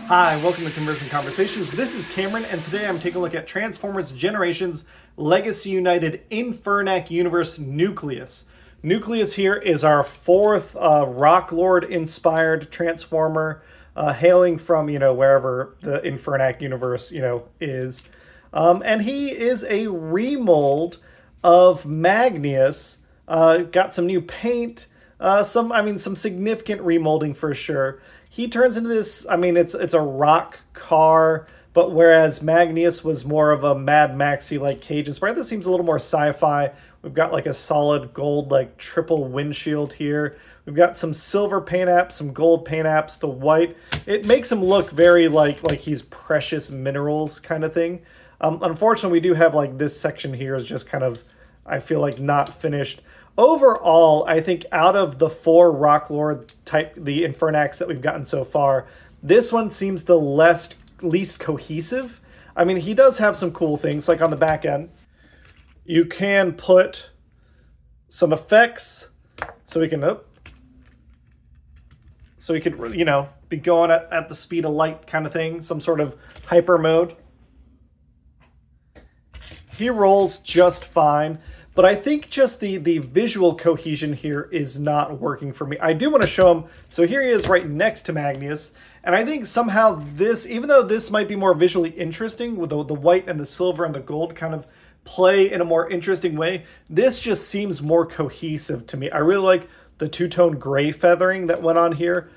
Hi, welcome to Conversion Conversations. This is Cameron, and today I'm taking a look at Transformers Generations Legacy United Infernac Universe Nucleous. Nucleous here is our fourth Rock Lord inspired Transformer, hailing from, wherever the Infernac universe, is. And he is a remold of Magneous. Got some new paint, some significant remolding for sure. He turns into this, it's a rock car, but whereas Magneous was more of a Mad Maxy like cage inspired, this seems a little more sci-fi. We've got like a solid gold like triple windshield here. We've got some silver paint apps, some gold paint apps, the white. It makes him look very like he's precious minerals kind of thing. Unfortunately, we do have like this section here is just kind of, I feel like, not finished. Overall, I think out of the four Rock Lord type, the Infernacs that we've gotten so far, this one seems the least cohesive. I mean, he does have some cool things, like on the back end. You can put some effects, so we can, be going at the speed of light kind of thing, some sort of hyper mode. He rolls just fine. But I think just the visual cohesion here is not working for me. I do want to show him. So here he is right next to Magneous. And I think somehow this, even though this might be more visually interesting with the white and the silver and the gold kind of play in a more interesting way, this just seems more cohesive to me. I really like the two-tone gray feathering that went on here.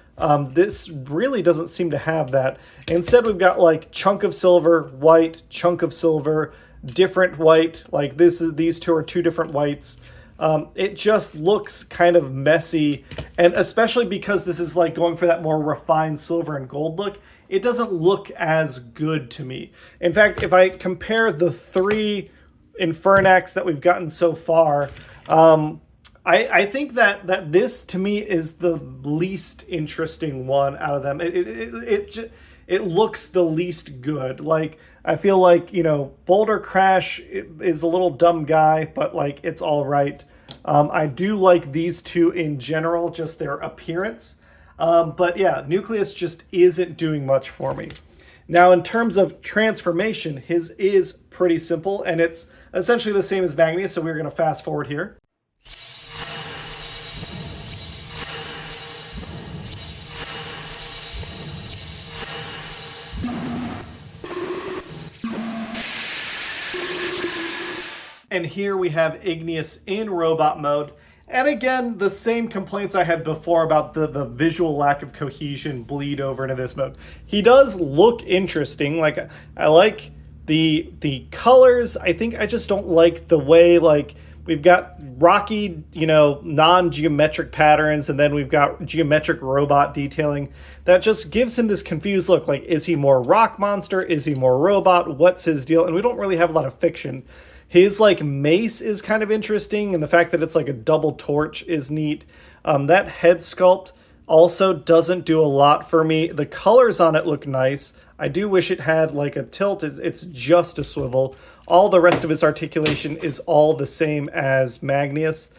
This really doesn't seem to have that. Instead, we've got like chunk of silver, white, chunk of silver, different white, like these two are two different whites. It just looks kind of messy, and especially because this is like going for that more refined silver and gold look, it doesn't look as good to me. In fact, if I compare the three Infernacs that we've gotten so far, I think that this to me is the least interesting one out of them. It looks the least good. Like, I feel like, Boulder Crash is a little dumb guy, but like it's all right. I do like these two in general, just their appearance. But yeah, Nucleus just isn't doing much for me. Now, in terms of transformation, his is pretty simple, and it's essentially the same as Magneous, so we're going to fast forward here. And here we have Igneous in robot mode. And again, the same complaints I had before about the visual lack of cohesion bleed over into this mode. He does look interesting. Like, I like the colors. I think I just don't like the way, like, we've got rocky, non-geometric patterns, and then we've got geometric robot detailing. That just gives him this confused look. Like, is he more rock monster? Is he more robot? What's his deal? And we don't really have a lot of fiction. His like mace is kind of interesting, and the fact that it's like a double torch is neat. That head sculpt also doesn't do a lot for me. The colors on it look nice. I do wish it had like a tilt. It's just a swivel. All the rest of his articulation is all the same as Magneous.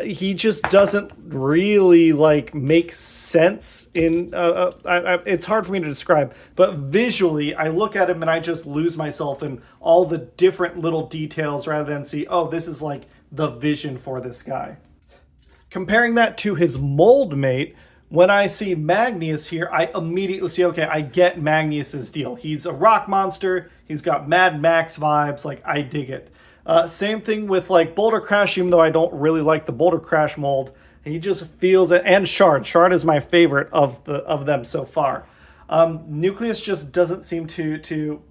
He just doesn't really like make sense in it's hard for me to describe, but visually I look at him and I just lose myself in all the different little details rather than see, oh, this is like the vision for this guy. Comparing that to his mold mate, when I see Magneous here, I immediately see, okay, I get Magneous's deal. He's a rock monster. He's got Mad Max vibes. Like, I dig it. Same thing with like Boulder Crash, even though I don't really like the Boulder Crash mold. He just feels it. And Shard. Shard is my favorite of them so far. Nucleus just doesn't seem to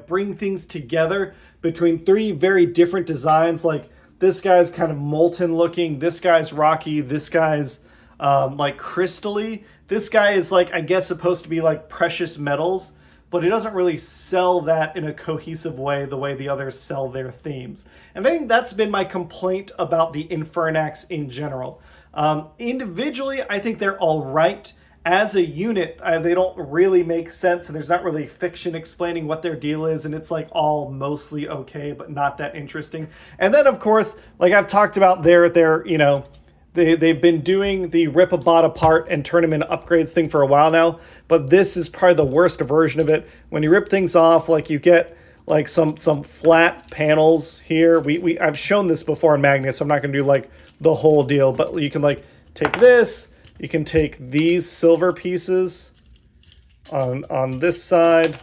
bring things together between three very different designs. Like, this guy's kind of molten looking. This guy's rocky. This guy's like crystally. This guy is like, I guess, supposed to be like precious metals, but it doesn't really sell that in a cohesive way the way the others sell their themes. And I think that's been my complaint about the Infernacs in general. Individually, I think they're all right. As a unit, they don't really make sense, and there's not really fiction explaining what their deal is, and it's like all mostly okay, but not that interesting. And then, of course, like I've talked about their they've been doing the rip a bot apart and turn them into upgrades thing for a while now, but this is probably the worst version of it. When you rip things off, like you get like some flat panels here. I've shown this before in Magneous, so I'm not gonna do like the whole deal, but you can like take this, you can take these silver pieces on this side,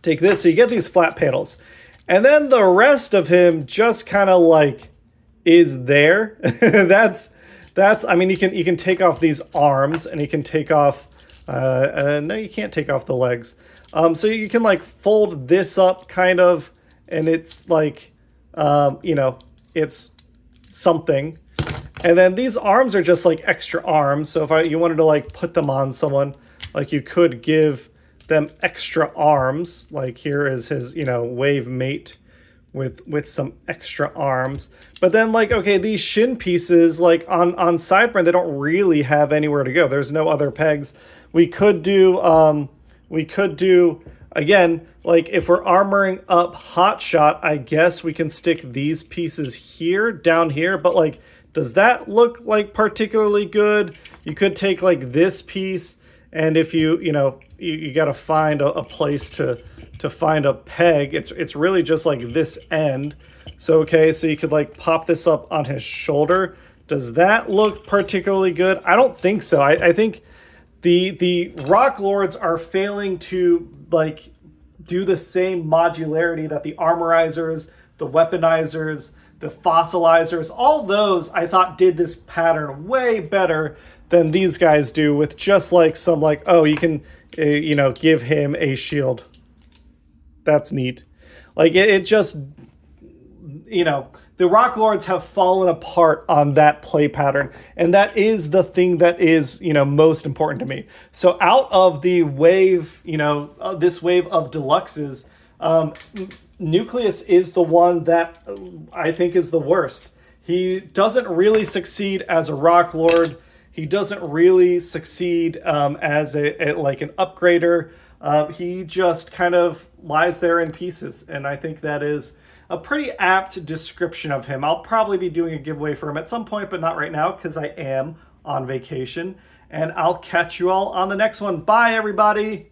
take this, so you get these flat panels. And then the rest of him just kind of like is there. that's I mean, you can take off these arms, and you can take off no, you can't take off the legs. So you can like fold this up kind of, and it's like you know, it's something. And then these arms are just like extra arms. So if you wanted to like put them on someone, like you could give them extra arms. Like here is his, you know, wave mate with some extra arms. But then like, okay, these shin pieces, like on Sideburn, they don't really have anywhere to go. There's no other pegs. We could do again, like if we're armoring up Hotshot, I guess we can stick these pieces here, down here, but like, does that look like particularly good? You could take like this piece, and if you know, you got to find a place to find a peg. It's really just like this end. So okay, so you could like pop this up on his shoulder. Does that look particularly good? I don't think so. I think the Rock Lords are failing to like do the same modularity that the Armorizers, the Weaponizers, the Fossilizers, all those I thought did this pattern way better than these guys do, with just like some like, oh, you can you know, give him a shield. That's neat. Like it just, you know, the Rock Lords have fallen apart on that play pattern, and that is the thing that is, you know, most important to me. So out of the wave, you know, this wave of deluxes, Nucleus is the one that I think is the worst. He doesn't really succeed as a Rock Lord. He doesn't really succeed as a like an upgrader. He just kind of lies there in pieces, and I think that is a pretty apt description of him. I'll probably be doing a giveaway for him at some point, but not right now because I am on vacation. And I'll catch you all on the next one. Bye, everybody!